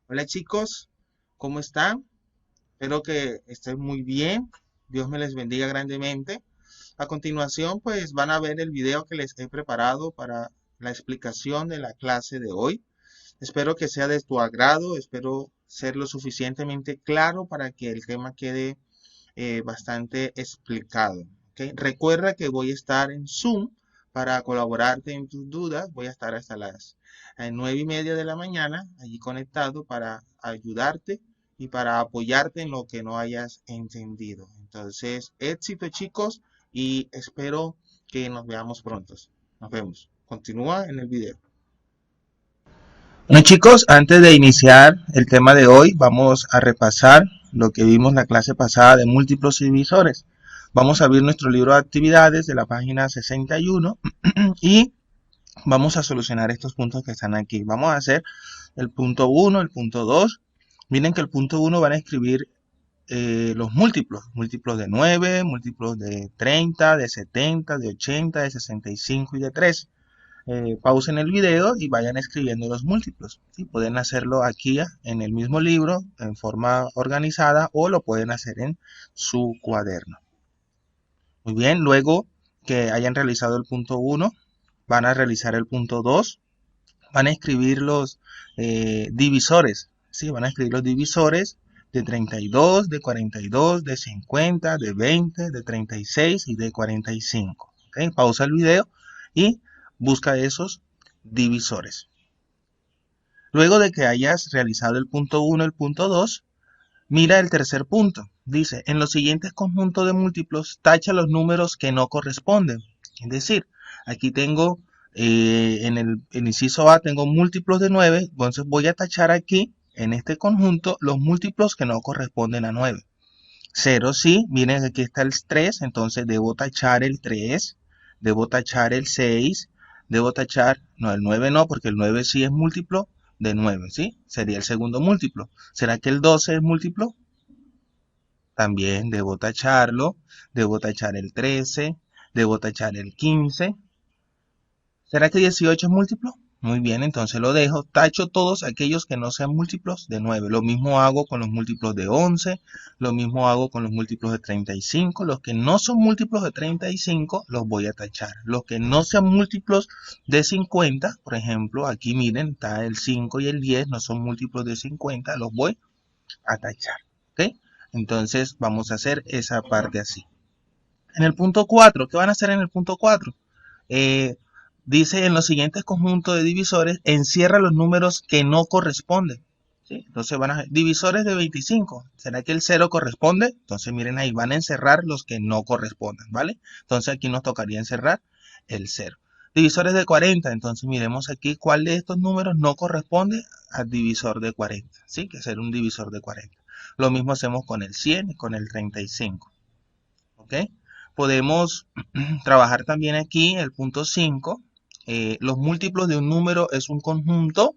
Hola chicos, ¿cómo están? Espero que estén muy bien. Dios me les bendiga grandemente. A continuación, pues van a ver el video que les he preparado para la explicación de la clase de hoy. Espero que sea de tu agrado, espero ser lo suficientemente claro para que el tema quede bastante explicado. ¿Ok? Recuerda que voy a estar en Zoom para colaborarte en tus dudas. Voy a estar hasta las 9:30 de la mañana allí conectado para ayudarte y para apoyarte en lo que no hayas entendido. Entonces, éxito chicos y espero que nos veamos pronto. Nos vemos. Continúa en el video. Bueno chicos, antes de iniciar el tema de hoy, vamos a repasar lo que vimos la clase pasada de múltiplos divisores. Vamos a abrir nuestro libro de actividades de la página 61 y vamos a solucionar estos puntos que están aquí. Vamos a hacer el punto 1, el punto 2. Miren que el punto 1 van a escribir los múltiplos de 9, múltiplos de 30, de 70, de 80, de 65 y de 13. Pausen el video y vayan escribiendo los múltiplos. ¿Sí? Pueden hacerlo aquí en el mismo libro en forma organizada o lo pueden hacer en su cuaderno. Muy bien, luego que hayan realizado el punto 1, van a realizar el punto 2, van a escribir los divisores. ¿Sí? Van a escribir los divisores de 32, de 42, de 50, de 20, de 36 y de 45. ¿Okay? Pausa el video y busca esos divisores. Luego de que hayas realizado el punto 1, el punto 2, mira el tercer punto. Dice, en los siguientes conjuntos de múltiplos, tacha los números que no corresponden. Es decir, aquí tengo, en el inciso A, tengo múltiplos de 9, entonces voy a tachar aquí, en este conjunto, los múltiplos que no corresponden a 9. 0 sí, miren aquí está el 3, entonces debo tachar el 3, debo tachar el 6, debo tachar, no, el 9 no, porque el 9 sí es múltiplo de 9, ¿sí? Sería el segundo múltiplo. ¿Será que el 12 es múltiplo? También debo tacharlo, debo tachar el 13, debo tachar el 15. ¿Será que 18 es múltiplo? Muy bien, entonces lo dejo. Tacho todos aquellos que no sean múltiplos de 9. Lo mismo hago con los múltiplos de 11. Lo mismo hago con los múltiplos de 35. Los que no son múltiplos de 35 los voy a tachar. Los que no sean múltiplos de 50, por ejemplo, aquí miren, está el 5 y el 10, no son múltiplos de 50, los voy a tachar. ¿Ok? Entonces vamos a hacer esa parte así. En el punto 4, ¿qué van a hacer en el punto 4? Dice en los siguientes conjuntos de divisores, encierra los números que no corresponden. ¿Sí? Entonces van a divisores de 25. ¿Será que el 0 corresponde? Entonces miren ahí, van a encerrar los que no corresponden, ¿vale? Entonces aquí nos tocaría encerrar el 0. Divisores de 40, entonces miremos aquí cuál de estos números no corresponde al divisor de 40, ¿sí? Que será un divisor de 40. Lo mismo hacemos con el 100 y con el 35. ¿Ok? Podemos trabajar también aquí el punto 5. Los múltiplos de un número es un conjunto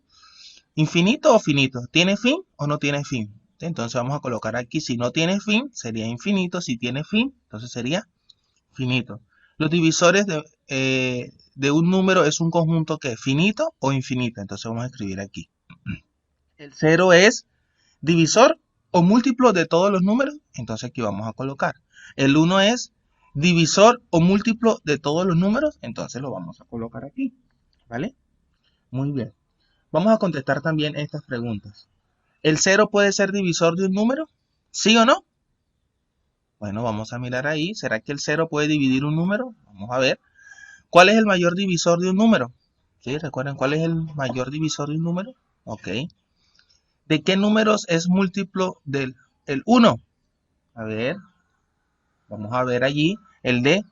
infinito o finito. ¿Tiene fin o no tiene fin? Entonces vamos a colocar aquí, si no tiene fin, sería infinito. Si tiene fin, entonces sería finito. Los divisores de un número es un conjunto que finito o infinito. Entonces vamos a escribir aquí. El 0 es divisor o múltiplo de todos los números. Entonces aquí vamos a colocar. El 1 es divisor o múltiplo de todos los números. Entonces lo vamos a colocar aquí. ¿Vale? Muy bien. Vamos a contestar también estas preguntas. ¿El 0 puede ser divisor de un número? ¿Sí o no? Bueno, vamos a mirar ahí. ¿Será que el 0 puede dividir un número? Vamos a ver. ¿Cuál es el mayor divisor de un número? ¿Sí? ¿Recuerdan cuál es el mayor divisor de un número? Ok. ¿De qué números es múltiplo del 1? A ver, vamos a ver allí. El de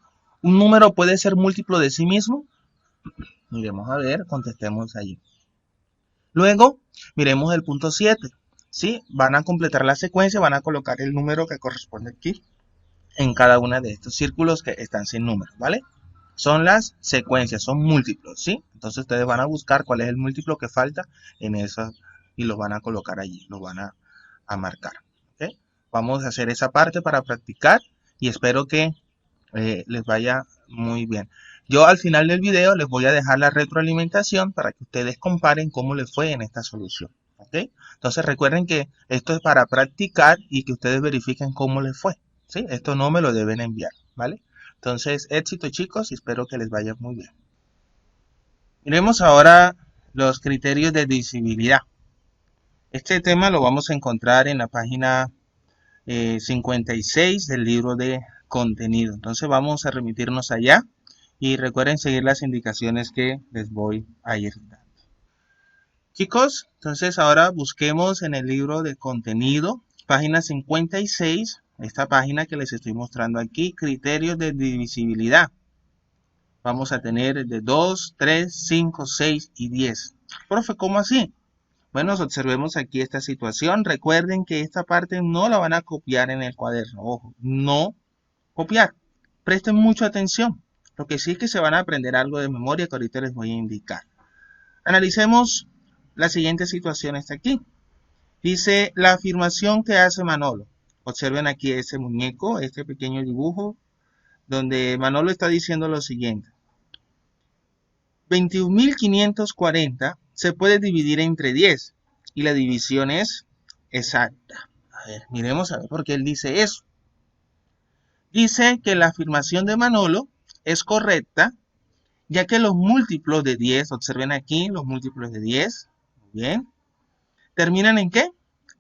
un número puede ser múltiplo de sí mismo. Miremos a ver, contestemos allí. Luego, miremos el punto 7. ¿Sí? Van a completar la secuencia, van a colocar el número que corresponde aquí en cada uno de estos círculos que están sin número, ¿vale? Son las secuencias, son múltiplos, ¿sí? Entonces ustedes van a buscar cuál es el múltiplo que falta en esa y lo van a colocar allí, lo van a marcar, ¿ok? Vamos a hacer esa parte para practicar y espero que les vaya muy bien. Yo al final del video les voy a dejar la retroalimentación para que ustedes comparen cómo les fue en esta solución. ¿ok? Entonces recuerden que esto es para practicar y que ustedes verifiquen cómo les fue, ¿sí? Esto no me lo deben enviar, ¿vale? Entonces, éxito chicos y espero que les vaya muy bien. Miremos ahora los criterios de divisibilidad. Este tema lo vamos a encontrar en la página 56 del libro de contenido. Entonces vamos a remitirnos allá y recuerden seguir las indicaciones que les voy a ir dando. Chicos, entonces ahora busquemos en el libro de contenido, página 56, esta página que les estoy mostrando aquí, criterios de divisibilidad. Vamos a tener de 2, 3, 5, 6 y 10. Profe, ¿cómo así? Bueno, observemos aquí esta situación. Recuerden que esta parte no la van a copiar en el cuaderno. Ojo, no copiar. Presten mucha atención. Lo que sí es que se van a aprender algo de memoria que ahorita les voy a indicar. Analicemos la siguiente situación. Está aquí. Dice la afirmación que hace Manolo. Observen aquí ese muñeco, este pequeño dibujo, donde Manolo está diciendo lo siguiente. 21.540 se puede dividir entre 10 y la división es exacta. A ver, miremos a ver por qué él dice eso. Dice que la afirmación de Manolo es correcta, ya que los múltiplos de 10, observen aquí los múltiplos de 10, muy bien, terminan ¿en qué?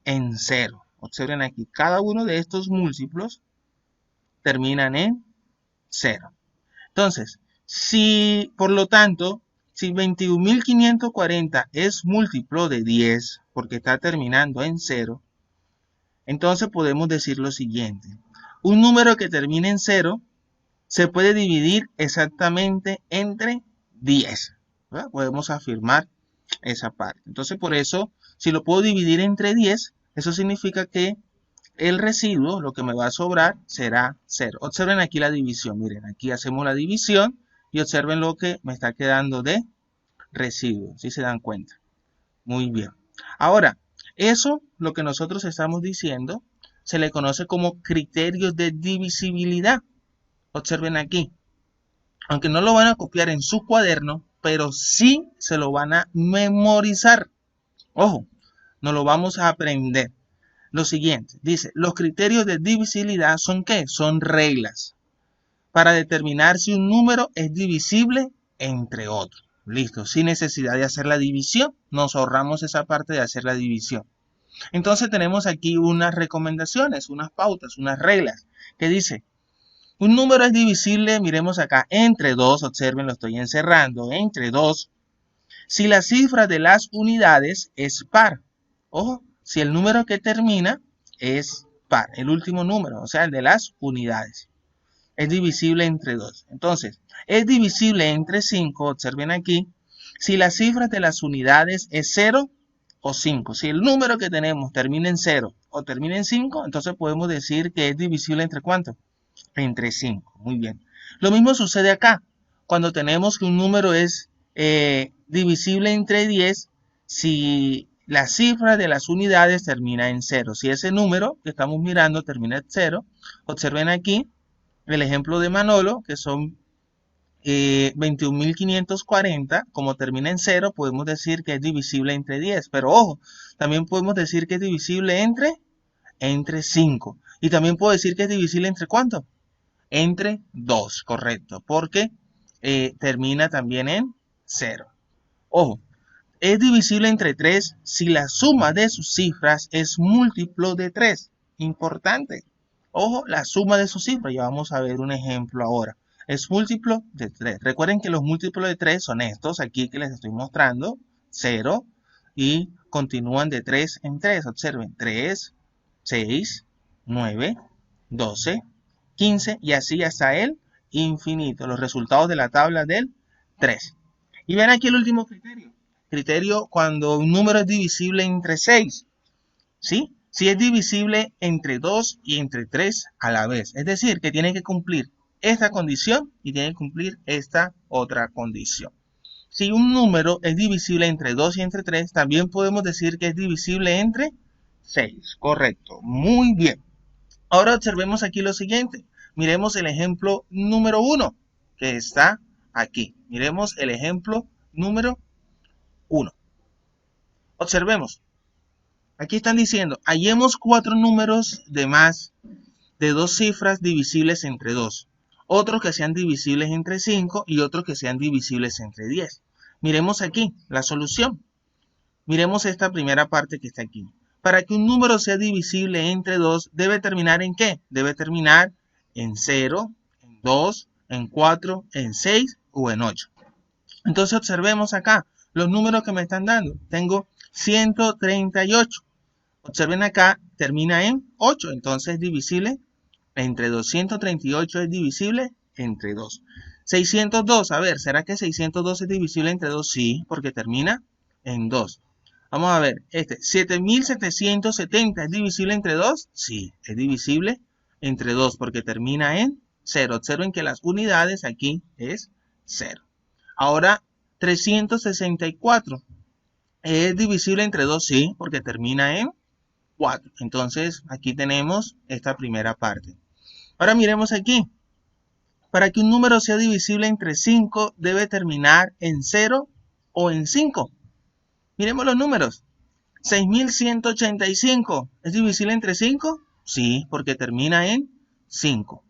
En 0. Observen aquí, cada uno de estos múltiplos terminan en 0. Entonces, si, por lo tanto, si 21.540 es múltiplo de 10, porque está terminando en 0, entonces podemos decir lo siguiente. Un número que termine en 0 se puede dividir exactamente entre 10. ¿Verdad? Podemos afirmar esa parte. Entonces, por eso, si lo puedo dividir entre 10, eso significa que el residuo, lo que me va a sobrar, será 0. Observen aquí la división. Miren, aquí hacemos la división y observen lo que me está quedando de residuo. ¿Sí se dan cuenta? Muy bien. Ahora, eso, lo que nosotros estamos diciendo, se le conoce como criterios de divisibilidad. Observen aquí. Aunque no lo van a copiar en su cuaderno, pero sí se lo van a memorizar. Ojo, no lo vamos a aprender. Lo siguiente, dice, los criterios de divisibilidad son ¿qué? Son reglas para determinar si un número es divisible entre otros. Listo, sin necesidad de hacer la división, nos ahorramos esa parte de hacer la división. Entonces tenemos aquí unas recomendaciones, unas pautas, unas reglas, que dice, un número es divisible, miremos acá, entre 2, observen, lo estoy encerrando, entre 2, si la cifra de las unidades es par. Ojo, si el número que termina es par, el último número, o sea, el de las unidades. Es divisible entre 2. Entonces, es divisible entre 5, observen aquí, si la cifra de las unidades es 0 o 5. Si el número que tenemos termina en 0 o termina en 5, entonces podemos decir que es divisible entre ¿cuánto? Entre 5. Muy bien. Lo mismo sucede acá. Cuando tenemos que un número es divisible entre 10, si la cifra de las unidades termina en 0. Si ese número que estamos mirando termina en 0, observen aquí el ejemplo de Manolo, que son 21.540, como termina en 0, podemos decir que es divisible entre 10. Pero ojo, también podemos decir que es divisible entre 5. Y también puedo decir que es divisible entre ¿cuánto? Entre 2, correcto, porque termina también en 0. Ojo, es divisible entre 3 si la suma de sus cifras es múltiplo de 3. Importante. Ojo, la suma de sus cifras. Ya vamos a ver un ejemplo ahora. Es múltiplo de 3. Recuerden que los múltiplos de 3 son estos aquí que les estoy mostrando. 0 y continúan de 3 en 3. Observen, 3, 6, 9, 12, 15 y así hasta el infinito. Los resultados de la tabla del 3. Y ven aquí el último criterio. Criterio cuando un número es divisible entre 6. ¿Sí? Si es divisible entre 2 y entre 3 a la vez. Es decir, que tiene que cumplir esta condición y tiene que cumplir esta otra condición. Si un número es divisible entre 2 y entre 3, también podemos decir que es divisible entre 6. Correcto. Muy bien. Ahora observemos aquí lo siguiente. Miremos el ejemplo número 1 que está aquí. Miremos el ejemplo número 1. Observemos. Aquí están diciendo, hallemos 4 números de más de 2 cifras divisibles entre 2. Otros que sean divisibles entre 5 y otros que sean divisibles entre 10. Miremos aquí la solución. Miremos esta primera parte que está aquí. Para que un número sea divisible entre 2, ¿debe terminar en qué? Debe terminar en 0, en 2, en 4, en 6 o en 8. Entonces observemos acá los números que me están dando. Tengo 138. Observen acá, termina en 8, entonces es divisible entre 2. 138 es divisible entre 2. 602, a ver, ¿será que 602 es divisible entre 2? Sí, porque termina en 2. Vamos a ver, 7770 es divisible entre 2? Sí, es divisible entre 2 porque termina en 0. Observen que las unidades aquí es 0. Ahora, 364 es divisible entre 2, sí, porque termina en 4. Entonces, aquí tenemos esta primera parte. Ahora miremos aquí. Para que un número sea divisible entre 5, debe terminar en 0 o en 5. Miremos los números. 6185, ¿es divisible entre 5? Sí, porque termina en 5.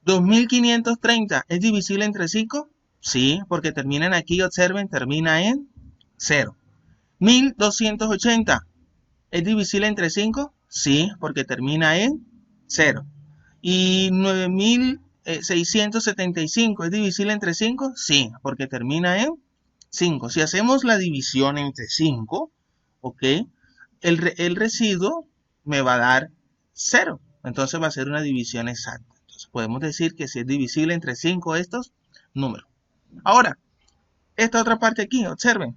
2530, ¿es divisible entre 5? Sí, porque terminan aquí, observen, termina en 0. 1280, ¿es divisible entre 5? Sí, porque termina en 0. Y 9675, ¿es divisible entre 5? Sí, porque termina en 5. Si hacemos la división entre 5, ¿ok? El residuo me va a dar 0. Entonces va a ser una división exacta. Entonces podemos decir que si es divisible entre 5 estos números. Ahora, esta otra parte aquí, observen.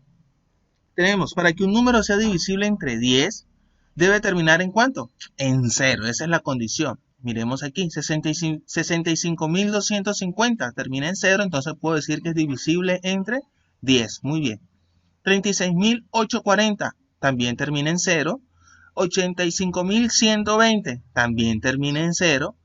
Tenemos, para que un número sea divisible entre 10, debe terminar en ¿cuánto? En 0. Esa es la condición. Miremos aquí, 65.250 termina en 0, entonces puedo decir que es divisible entre 10. Muy bien. 36.840 también termina en 0. 85.120 también termina en 0.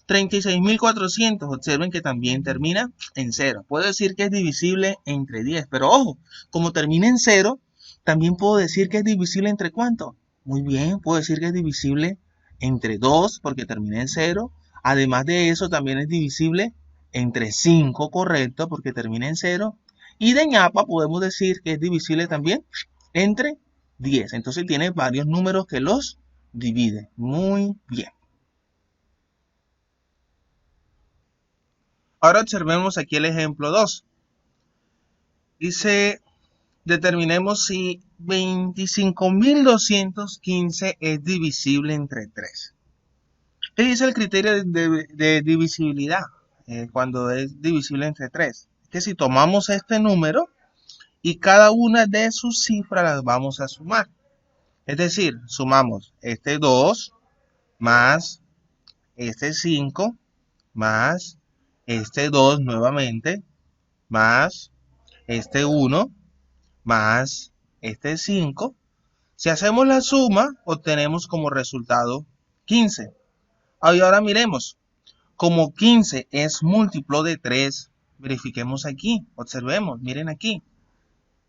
36.400, observen que también termina en 0. Puedo decir que es divisible entre 10, pero ojo, como termina en 0, también puedo decir que es divisible entre ¿cuánto? Muy bien, puedo decir que es divisible entre 2, porque termina en 0. Además de eso, también es divisible entre 5, correcto, porque termina en 0. Y de ñapa podemos decir que es divisible también entre 10. Entonces tiene varios números que los divide. Muy bien. Ahora observemos aquí el ejemplo 2. Dice, determinemos si 25.215 es divisible entre 3. ¿Qué dice el criterio de divisibilidad cuando es divisible entre 3? Que si tomamos este número y cada una de sus cifras las vamos a sumar. Es decir, sumamos este 2 más este 5 más este 2 nuevamente más este 1 más este 5. Si hacemos la suma, obtenemos como resultado 15. Ahora miremos, como 15 es múltiplo de 3, verifiquemos aquí, observemos, miren aquí.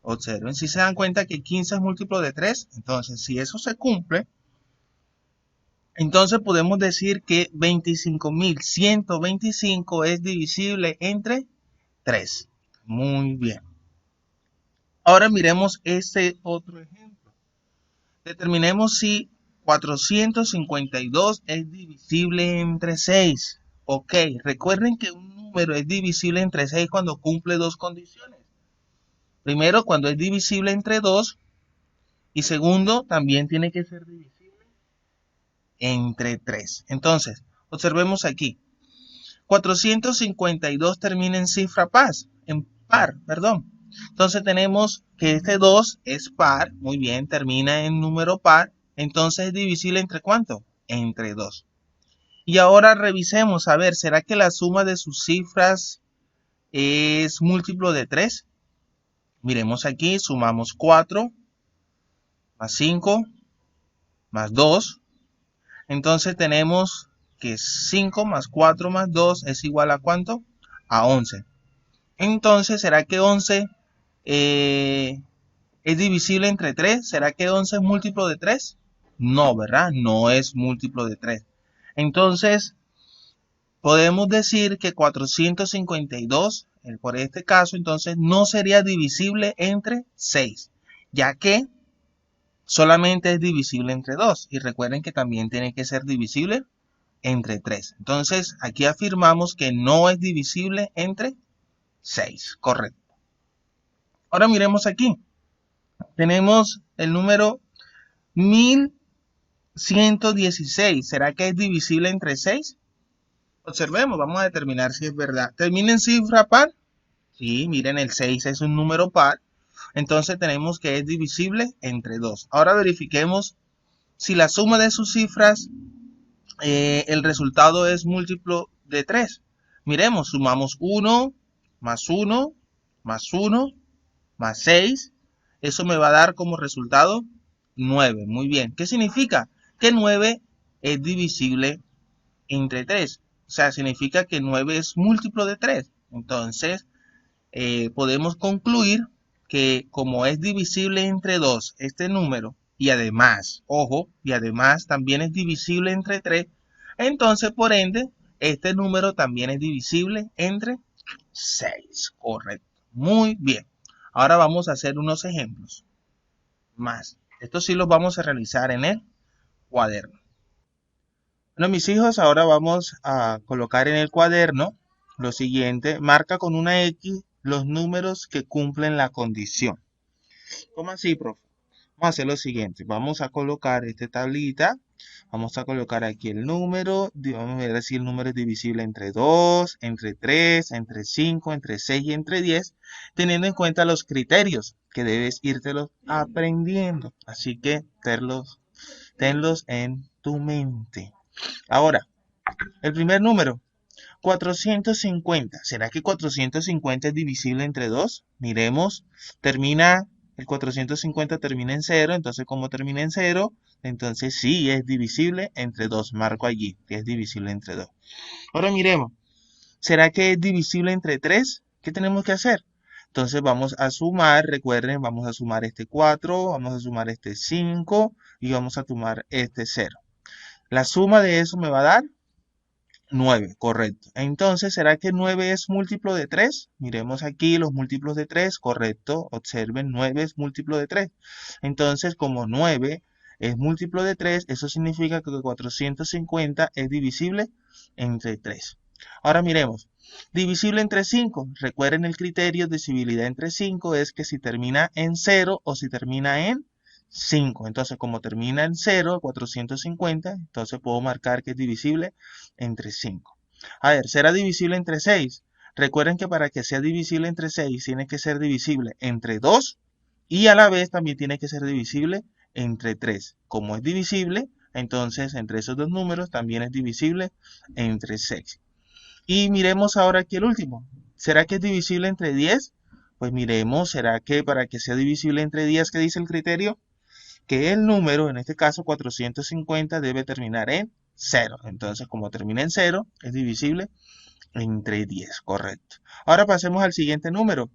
Observen, si se dan cuenta que 15 es múltiplo de 3, entonces si eso se cumple, entonces podemos decir que 25.125 es divisible entre 3. Muy bien. Ahora miremos este otro ejemplo. Determinemos si 452 es divisible entre 6. Ok, recuerden que un número es divisible entre 6 cuando cumple dos condiciones. Primero, cuando es divisible entre 2. Y segundo, también tiene que ser divisible entre 3. Entonces, observemos aquí. 452 termina en cifra par, perdón. Entonces tenemos que este 2 es par, muy bien, termina en número par. Entonces es divisible entre ¿cuánto? Entre 2. Y ahora revisemos, a ver, ¿será que la suma de sus cifras es múltiplo de 3? Miremos aquí, sumamos 4 más 5 más 2. Entonces tenemos que 5 más 4 más 2 es igual a ¿cuánto? A 11. Entonces, ¿será que 11 es divisible entre 3? ¿Será que 11 es múltiplo de 3? No, ¿verdad? No es múltiplo de 3. Entonces, podemos decir que 452, por este caso, entonces no sería divisible entre 6, ya que solamente es divisible entre 2. Y recuerden que también tiene que ser divisible entre 3. Entonces, aquí afirmamos que no es divisible entre 6. Correcto. Ahora miremos aquí. Tenemos el número 1116. ¿Será que es divisible entre 6? Observemos, vamos a determinar si es verdad. ¿Termina en cifra par? Sí, miren, el 6 es un número par. Entonces tenemos que es divisible entre 2. Ahora verifiquemos si la suma de sus cifras, el resultado es múltiplo de 3. Miremos, sumamos 1 más 1 más 1 más 6. Eso me va a dar como resultado 9. Muy bien. ¿Qué significa? Que 9 es divisible entre 3. O sea, significa que 9 es múltiplo de 3. Entonces, podemos concluir que como es divisible entre 2 este número, y además, ojo, y además también es divisible entre 3, entonces por ende, este número también es divisible entre 6. Correcto. Muy bien. Ahora vamos a hacer unos ejemplos más. Estos sí los vamos a realizar en el cuaderno. Bueno, mis hijos, ahora vamos a colocar en el cuaderno lo siguiente. Marca con una X los números que cumplen la condición. ¿Cómo así, profe? Vamos a hacer lo siguiente. Vamos a colocar esta tablita. Vamos a colocar aquí el número. Vamos a ver si el número es divisible entre 2, entre 3, entre 5, entre 6 y entre 10. Teniendo en cuenta los criterios que debes írtelos aprendiendo. Así que tenlos en tu mente. Ahora, el primer número, 450. ¿Será que 450 es divisible entre 2? Miremos, el 450 termina en 0, entonces como termina en 0, entonces sí es divisible entre 2. Marco allí, que es divisible entre 2. Ahora miremos, ¿será que es divisible entre 3? ¿Qué tenemos que hacer? Entonces vamos a sumar, recuerden, vamos a sumar este 4, vamos a sumar este 5 y vamos a sumar este 0. La suma de eso me va a dar 9, correcto. Entonces, ¿será que 9 es múltiplo de 3? Miremos aquí los múltiplos de 3, correcto. Observen, 9 es múltiplo de 3. Entonces, como 9 es múltiplo de 3, eso significa que 450 es divisible entre 3. Ahora miremos, divisible entre 5. Recuerden el criterio de divisibilidad entre 5 es que si termina en 0 o si termina en 5. Entonces, como termina en 0, 450, entonces puedo marcar que es divisible entre 5. A ver, ¿será divisible entre 6? Recuerden que para que sea divisible entre 6 tiene que ser divisible entre 2 y a la vez también tiene que ser divisible entre 3. Como es divisible, entonces entre esos dos números también es divisible entre 6. Y miremos ahora aquí el último. ¿Será que es divisible entre 10? Pues miremos, ¿será que para que sea divisible entre 10, qué dice el criterio? Que el número, en este caso 450, debe terminar en 0. Entonces, como termina en 0, es divisible entre 10, correcto. Ahora pasemos al siguiente número,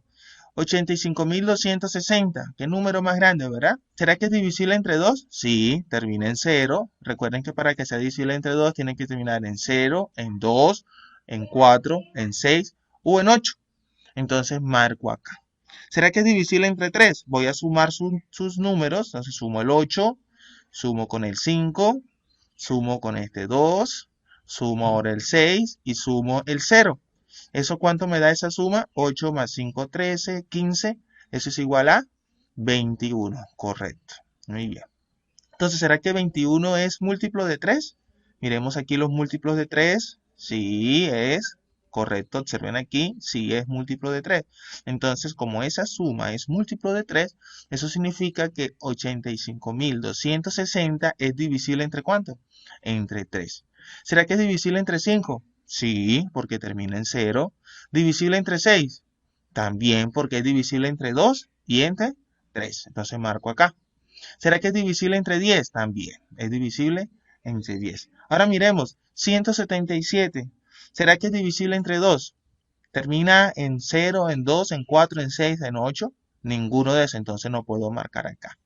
85.260. ¿Qué número más grande, verdad? ¿Será que es divisible entre 2? Sí, termina en 0. Recuerden que para que sea divisible entre 2, tiene que terminar en 0, en 2, en 4, en 6 o en 8. Entonces, marco acá. ¿Será que es divisible entre 3? Voy a sumar sus números. Entonces sumo el 8, sumo con el 5, sumo con este 2, sumo ahora el 6 y sumo el 0. ¿Eso cuánto me da esa suma? 8 más 5, 13, 15. Eso es igual a 21. Correcto. Muy bien. Entonces, ¿será que 21 es múltiplo de 3? Miremos aquí los múltiplos de 3. Sí, es correcto. Observen aquí, sí es múltiplo de 3. Entonces, como esa suma es múltiplo de 3, eso significa que 85.260 es divisible entre ¿cuánto? Entre 3. ¿Será que es divisible entre 5? Sí, porque termina en 0. ¿Divisible entre 6? También porque es divisible entre 2 y entre 3. Entonces marco acá. ¿Será que es divisible entre 10? También es divisible entre 10. Ahora miremos, 177. ¿Será que es divisible entre 2? ¿Termina en 0, en 2, en 4, en 6, en 8? Ninguno de esos, entonces no puedo marcar acá.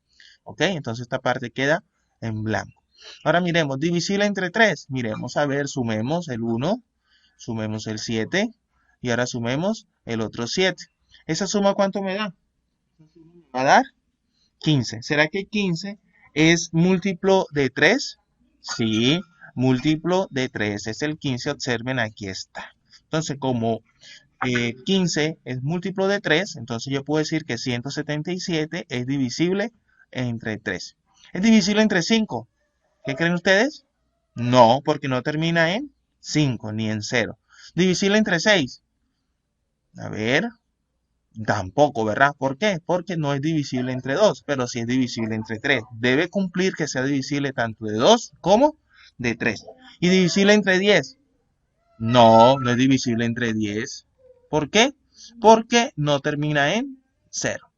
¿Ok? Entonces esta parte queda en blanco. Ahora miremos, divisible entre 3. Miremos, a ver, sumemos el 1, sumemos el 7 y ahora sumemos el otro 7. ¿Esa suma cuánto me da? ¿Va a dar? 15. ¿Será que 15 es múltiplo de 3? Sí, múltiplo de 3. Es el 15, observen, aquí está. Entonces, como 15 es múltiplo de 3, entonces yo puedo decir que 177 es divisible entre 3. ¿Es divisible entre 5? ¿Qué creen ustedes? No, porque no termina en 5 ni en 0. ¿Divisible entre 6? A ver, tampoco, ¿verdad? ¿Por qué? Porque no es divisible entre 2, pero sí es divisible entre 3. Debe cumplir que sea divisible tanto de 2 como de 3. ¿Y divisible entre 10? No, no es divisible entre 10. ¿Por qué? Porque no termina en 0.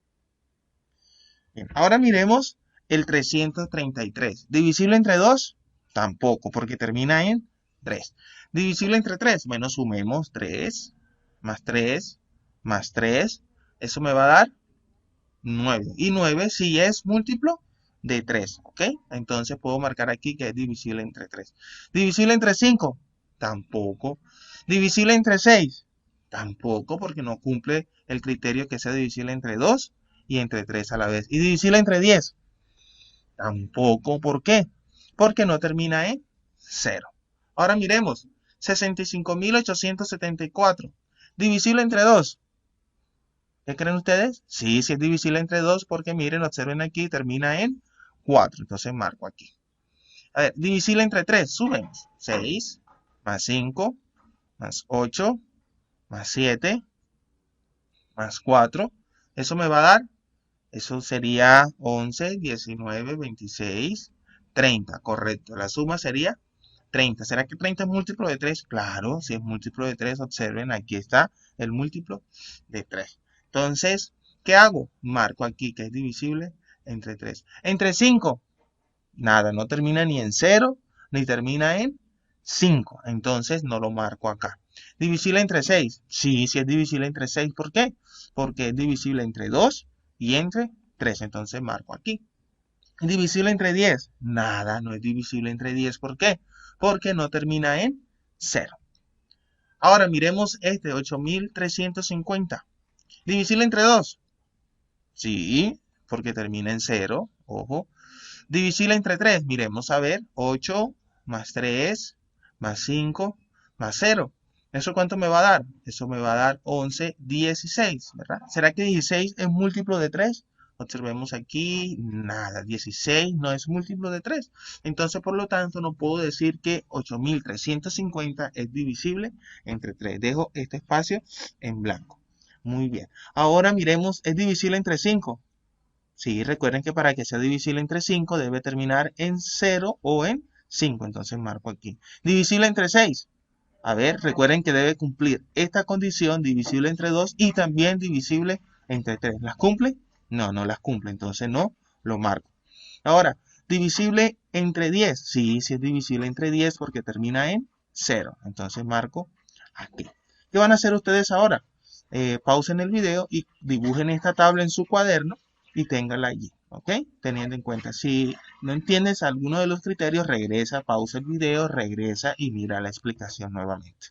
Bien, ahora miremos el 333. ¿Divisible entre 2? Tampoco, porque termina en 3. ¿Divisible entre 3? Bueno, sumemos 3 más 3 más 3. Eso me va a dar 9. Y 9 sí es múltiplo de 3, ¿ok? Entonces puedo marcar aquí que es divisible entre 3. ¿Divisible entre 5? Tampoco. ¿Divisible entre 6? Tampoco, porque no cumple el criterio que sea divisible entre 2 y entre 3 a la vez. ¿Y divisible entre 10? Tampoco. ¿Por qué? Porque no termina en 0. Ahora miremos. 65.874. ¿Divisible entre 2? ¿Qué creen ustedes? Sí, sí es divisible entre 2 porque miren, observen aquí, termina en 4. Entonces marco aquí. A ver, divisible entre 3, subemos. 6 más 5 más 8 más 7 más 4. Eso me va a dar, eso sería 11, 19, 26, 30. Correcto, la suma sería 30. ¿Será que 30 es múltiplo de 3? Claro, si es múltiplo de 3, observen, aquí está el múltiplo de 3. Entonces, ¿qué hago? Marco aquí que es divisible entre 3. Entre 5, nada, no termina ni en 0, ni termina en 5. Entonces, no lo marco acá. ¿Divisible entre 6? Sí, sí es divisible entre 6. ¿Por qué? Porque es divisible entre 2 y entre 3. Entonces, marco aquí. ¿Divisible entre 10? Nada, no es divisible entre 10. ¿Por qué? Porque no termina en 0. Ahora miremos este, 8.350. ¿Divisible entre 2? Sí, porque termina en 0. Ojo. Divisible entre 3. Miremos a ver. 8 más 3 más 5 más 0. ¿Eso cuánto me va a dar? Eso me va a dar 11, 16, ¿verdad? ¿Será que 16 es múltiplo de 3? Observemos aquí, nada, 16 no es múltiplo de 3. Entonces, por lo tanto, no puedo decir que 8.350 es divisible entre 3. Dejo este espacio en blanco. Muy bien. Ahora miremos, ¿es divisible entre 5? Sí, recuerden que para que sea divisible entre 5 debe terminar en 0 o en 5. Entonces marco aquí. ¿Divisible entre 6? A ver, recuerden que debe cumplir esta condición, divisible entre 2 y también divisible entre 3. ¿Las cumple? No, no las cumple, entonces no lo marco. Ahora, divisible entre 10. Sí, sí es divisible entre 10 porque termina en 0. Entonces marco aquí. ¿Qué van a hacer ustedes ahora? Pausen el video y dibujen esta tabla en su cuaderno y ténganla allí, ¿ok? Teniendo en cuenta, si no entiendes alguno de los criterios, regresa, pausa el video, regresa y mira la explicación nuevamente.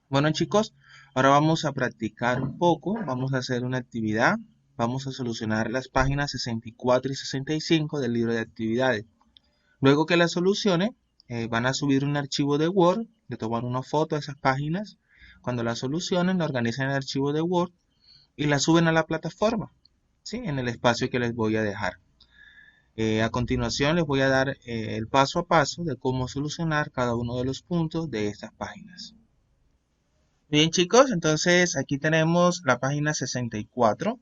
Bueno, chicos, ahora vamos a practicar un poco, vamos a hacer una actividad, vamos a solucionar las páginas 64 y 65 del libro de actividades. Luego que las solucione, van a subir un archivo de Word, le toman una foto a esas páginas. Cuando las solucionen, la organizan en el archivo de Word y la suben a la plataforma, ¿sí? En el espacio que les voy a dejar. A continuación les voy a dar el paso a paso de cómo solucionar cada uno de los puntos de estas páginas. Bien, chicos, entonces aquí tenemos la página 64.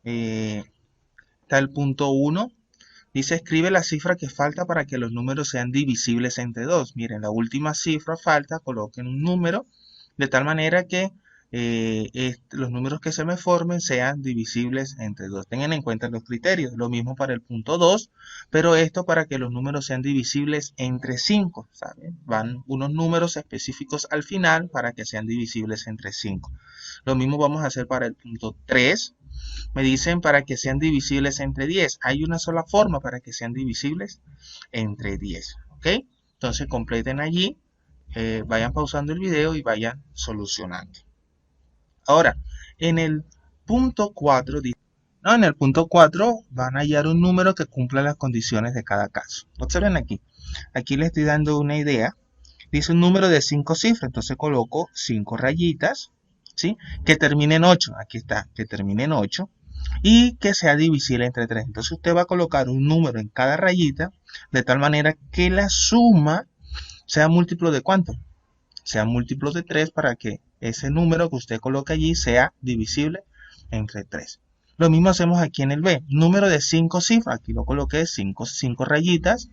Está el punto 1. Dice, escribe la cifra que falta para que los números sean divisibles entre 2. Miren, la última cifra falta, coloquen un número de tal manera que los números que se me formen sean divisibles entre 2. Tengan en cuenta los criterios. Lo mismo para el punto 2, pero esto para que los números sean divisibles entre 5. ¿Saben? Van unos números específicos al final para que sean divisibles entre 5. Lo mismo vamos a hacer para el punto 3. Me dicen para que sean divisibles entre 10. Hay una sola forma para que sean divisibles entre 10. ¿Ok? Entonces completen allí, vayan pausando el video y vayan solucionando. Ahora, en el punto 4, no, en el punto 4 van a hallar un número que cumpla las condiciones de cada caso. Observen aquí. Aquí les estoy dando una idea. Dice un número de 5 cifras, entonces coloco 5 rayitas, ¿sí? Que termine en 8. Aquí está, que termine en 8. Y que sea divisible entre 3. Entonces usted va a colocar un número en cada rayita, de tal manera que la suma sea múltiplo de ¿cuánto? Sea múltiplo de 3 para que ese número que usted coloque allí sea divisible entre 3. Lo mismo hacemos aquí en el B. Número de 5 cifras. Aquí lo coloqué 5 rayitas.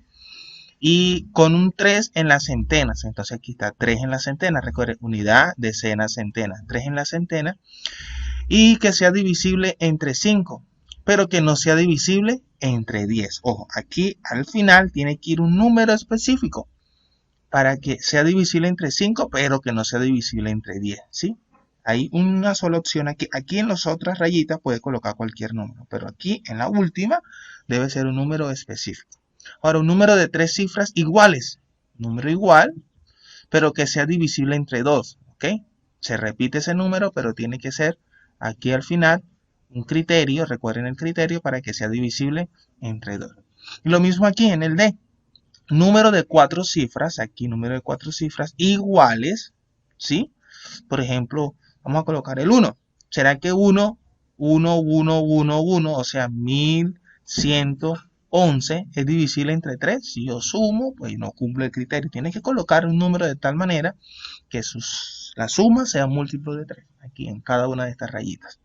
Y con un 3 en las centenas. Entonces aquí está 3 en las centenas. Recuerden, unidad, decena, centena. 3 en las centenas. Y que sea divisible entre 5. Pero que no sea divisible entre 10. Ojo, aquí al final tiene que ir un número específico para que sea divisible entre 5, pero que no sea divisible entre 10, ¿sí? Hay una sola opción aquí. Aquí en las otras rayitas puede colocar cualquier número, pero aquí en la última debe ser un número específico. Ahora, un número de 3 cifras iguales. Número igual, pero que sea divisible entre 2, ¿ok? Se repite ese número, pero tiene que ser aquí al final un criterio, recuerden el criterio, para que sea divisible entre 2. Y lo mismo aquí en el D. Número de 4 cifras, aquí número de 4 cifras iguales, ¿sí? Por ejemplo, vamos a colocar el 1. ¿Será que 1, 1, 1, 1, 1, o sea, 1111 es divisible entre 3? Si yo sumo, pues no cumple el criterio. Tienes que colocar un número de tal manera que la suma sea múltiplo de 3, aquí en cada una de estas rayitas.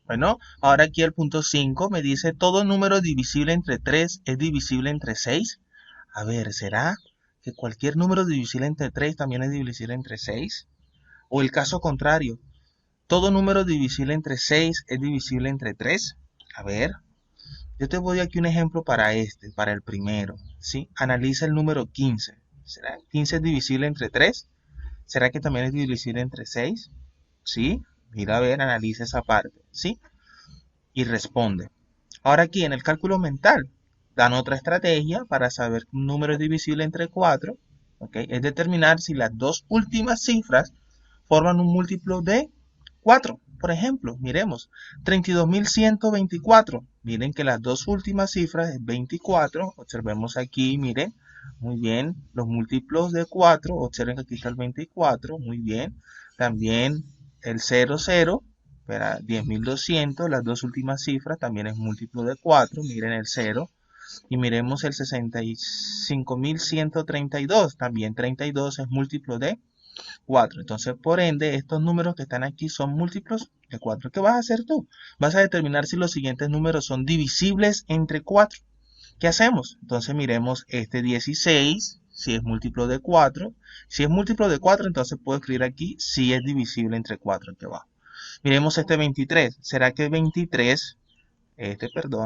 Bueno, ahora aquí el punto 5 me dice todo número divisible entre 3 es divisible entre 6. A ver, ¿será que cualquier número divisible entre 3 también es divisible entre 6? O el caso contrario, todo número divisible entre 6 es divisible entre 3. A ver, yo te doy aquí un ejemplo para para el primero, ¿sí? Analiza el número 15. ¿Será que 15 es divisible entre 3? ¿Será que también es divisible entre 6? ¿Sí? Mira, a ver, analiza esa parte, ¿sí? Y responde. Ahora aquí en el cálculo mental dan otra estrategia para saber que un número es divisible entre 4, ¿okay? Es determinar si las dos últimas cifras forman un múltiplo de 4. Por ejemplo, miremos, 32.124. Miren que las dos últimas cifras es 24. Observemos aquí, miren, muy bien, los múltiplos de 4. Observen que aquí está el 24, muy bien. También el 00. Para 10.200, las dos últimas cifras también es múltiplo de 4, miren el 0. Y miremos el 65.132, también 32 es múltiplo de 4. Entonces, por ende, estos números que están aquí son múltiplos de 4. ¿Qué vas a hacer tú? Vas a determinar si los siguientes números son divisibles entre 4. ¿Qué hacemos? Entonces miremos este 16, si es múltiplo de 4. Si es múltiplo de 4, entonces puedo escribir aquí si es divisible entre 4 aquí abajo. Miremos este 23. ¿Será que el 23,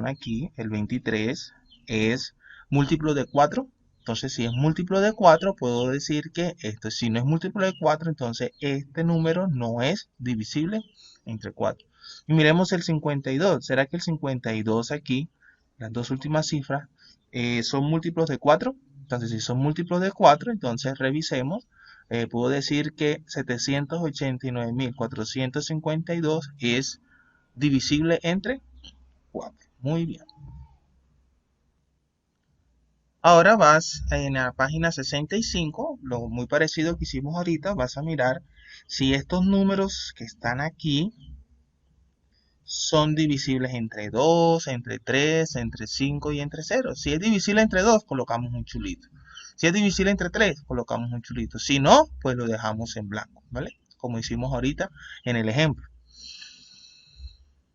aquí, el 23 es múltiplo de 4? Entonces, si es múltiplo de 4, puedo decir que si no es múltiplo de 4, entonces este número no es divisible entre 4. Y miremos el 52. ¿Será que el 52 aquí, las dos últimas cifras, son múltiplos de 4? Entonces, si son múltiplos de 4, entonces revisemos. Puedo decir que 789.452 es divisible entre 4. Muy bien. Ahora vas en la página 65, lo muy parecido que hicimos ahorita, vas a mirar si estos números que están aquí son divisibles entre 2, entre 3, entre 5 y entre 0. Si es divisible entre 2, colocamos un chulito. Si es divisible entre 3, colocamos un chulito. Si no, pues lo dejamos en blanco, ¿vale? Como hicimos ahorita en el ejemplo.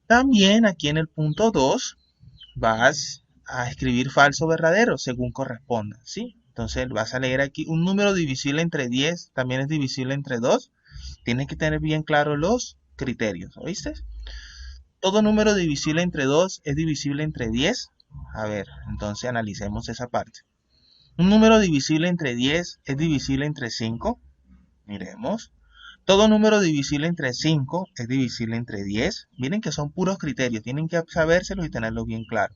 También aquí en el punto 2 vas a escribir falso o verdadero según corresponda, ¿sí? Entonces vas a leer aquí un número divisible entre 10 también es divisible entre 2. Tienes que tener bien claros los criterios, ¿oíste? Todo número divisible entre 2 es divisible entre 10. A ver, entonces analicemos esa parte. Un número divisible entre 10 es divisible entre 5. Miremos. Todo número divisible entre 5 es divisible entre 10. Miren que son puros criterios, tienen que sabérselos y tenerlo bien claro.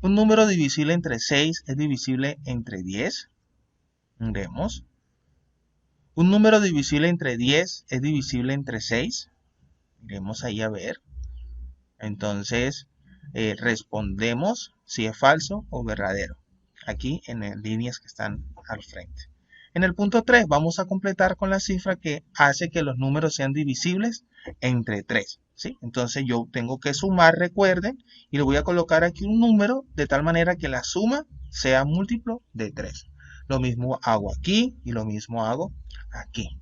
Un número divisible entre 6 es divisible entre 10. Miremos. Un número divisible entre 10 es divisible entre 6. Miremos ahí a ver. Entonces, respondemos si es falso o verdadero. Aquí en las líneas que están al frente. En el punto 3 vamos a completar con la cifra que hace que los números sean divisibles entre 3. ¿Sí? Entonces yo tengo que sumar, recuerden, y le voy a colocar aquí un número de tal manera que la suma sea múltiplo de 3. Lo mismo hago aquí y lo mismo hago aquí.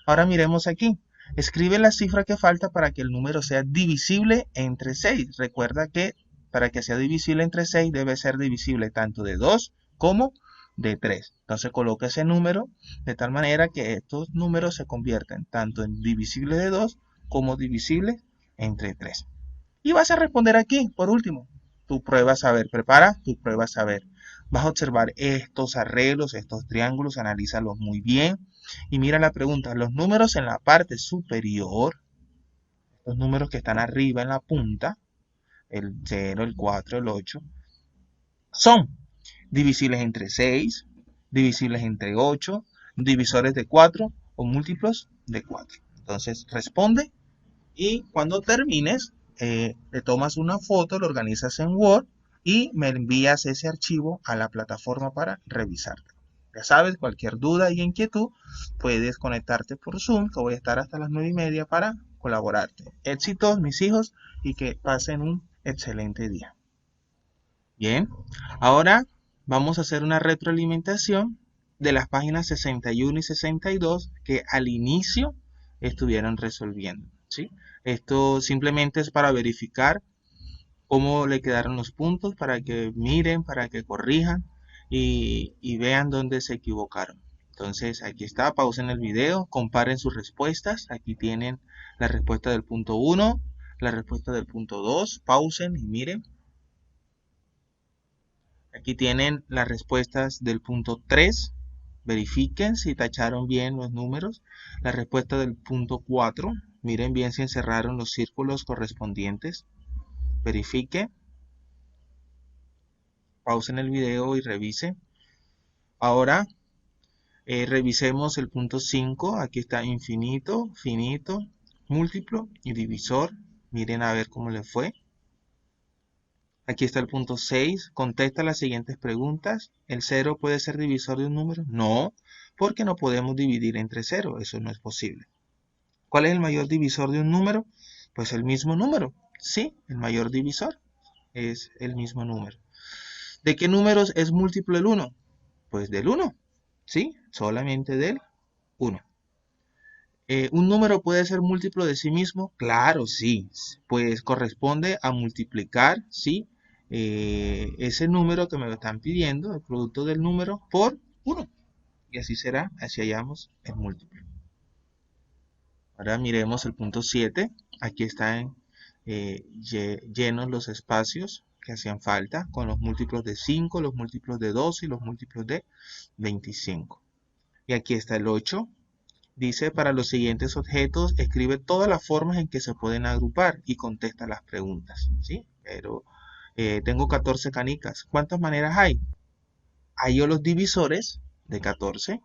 Ahora miremos aquí. Escribe la cifra que falta para que el número sea divisible entre 6. Recuerda que para que sea divisible entre 6 debe ser divisible tanto de 2 como de 3. Entonces coloca ese número de tal manera que estos números se convierten tanto en divisible de 2 como divisible entre 3. Y vas a responder aquí, por último, tu prueba saber. Prepara tu prueba saber. Vas a observar estos arreglos, estos triángulos, analízalos muy bien. Y mira la pregunta, los números en la parte superior, los números que están arriba en la punta, el 0, el 4, el 8, son divisibles entre 6, divisibles entre 8, divisores de 4 o múltiplos de 4. Entonces responde y cuando termines, le tomas una foto, lo organizas en Word y me envías ese archivo a la plataforma para revisarte. Ya sabes, cualquier duda y inquietud, puedes conectarte por Zoom, que voy a estar hasta las 9:30 para colaborarte. Éxitos, mis hijos, y que pasen un excelente día. Bien, ahora vamos a hacer una retroalimentación de las páginas 61 y 62 que al inicio estuvieron resolviendo, ¿sí? Esto simplemente es para verificar cómo le quedaron los puntos, para que miren, para que corrijan y vean dónde se equivocaron. Entonces aquí está, pausen el video, comparen sus respuestas. Aquí tienen la respuesta del punto 1, la respuesta del punto 2, pausen y miren. Aquí tienen las respuestas del punto 3. Verifiquen si tacharon bien los números. La respuesta del punto 4. Miren bien si encerraron los círculos correspondientes. Verifique. Pausen el video y revise. Ahora revisemos el punto 5. Aquí está infinito, finito, múltiplo y divisor. Miren a ver cómo le fue. Aquí está el punto 6. Contesta las siguientes preguntas. ¿El 0 puede ser divisor de un número? No, porque no podemos dividir entre 0. Eso no es posible. ¿Cuál es el mayor divisor de un número? Pues el mismo número. Sí, el mayor divisor es el mismo número. ¿De qué números es múltiplo el 1? Pues del 1. Sí, solamente del 1. ¿Un número puede ser múltiplo de sí mismo? Claro, sí. Pues corresponde a multiplicar, ¿sí? Ese número que me lo están pidiendo, el producto del número, por 1. Y así será, así hallamos el múltiplo. Ahora miremos el punto 7. Aquí están llenos los espacios que hacían falta con los múltiplos de 5, los múltiplos de 2 y los múltiplos de 25. Y aquí está el 8. Dice, para los siguientes objetos, escribe todas las formas en que se pueden agrupar y contesta las preguntas, ¿sí? Pero tengo 14 canicas. ¿Cuántas maneras hay? Hallo los divisores de 14.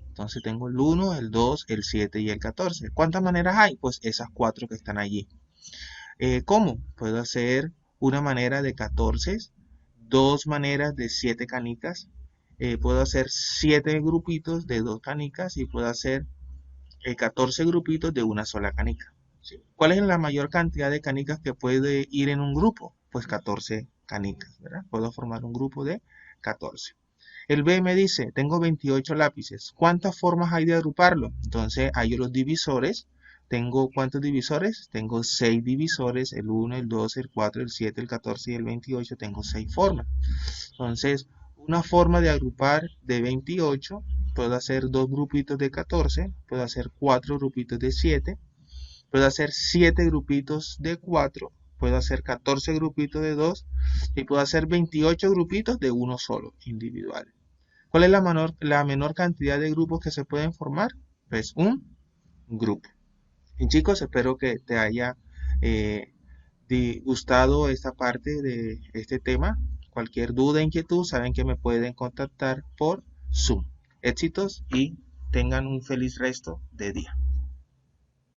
Entonces tengo el 1, el 2, el 7 y el 14. ¿Cuántas maneras hay? Pues esas 4 que están allí. ¿Cómo? Puedo hacer una manera de 14, dos maneras de 7 canicas. Puedo hacer 7 grupitos de 2 canicas y puedo hacer 14 grupitos de una sola canica. ¿Sí? ¿Cuál es la mayor cantidad de canicas que puede ir en un grupo? Pues 14 canicas, ¿verdad? Puedo formar un grupo de 14. El B me dice, tengo 28 lápices. ¿Cuántas formas hay de agruparlo? Entonces, hallo los divisores. ¿Tengo cuántos divisores? Tengo 6 divisores, el 1, el 2, el 4, el 7, el 14 y el 28. Tengo 6 formas. Entonces, una forma de agrupar de 28, puedo hacer 2 grupitos de 14, puedo hacer 4 grupitos de 7, puedo hacer 7 grupitos de 4, puedo hacer 14 grupitos de 2 y puedo hacer 28 grupitos de uno solo, individual. ¿Cuál es la menor cantidad de grupos que se pueden formar? Pues un grupo. Bien, chicos, espero que te haya eh, gustado esta parte de este tema. Cualquier duda, inquietud, saben que me pueden contactar por Zoom. Éxitos y tengan un feliz resto de día.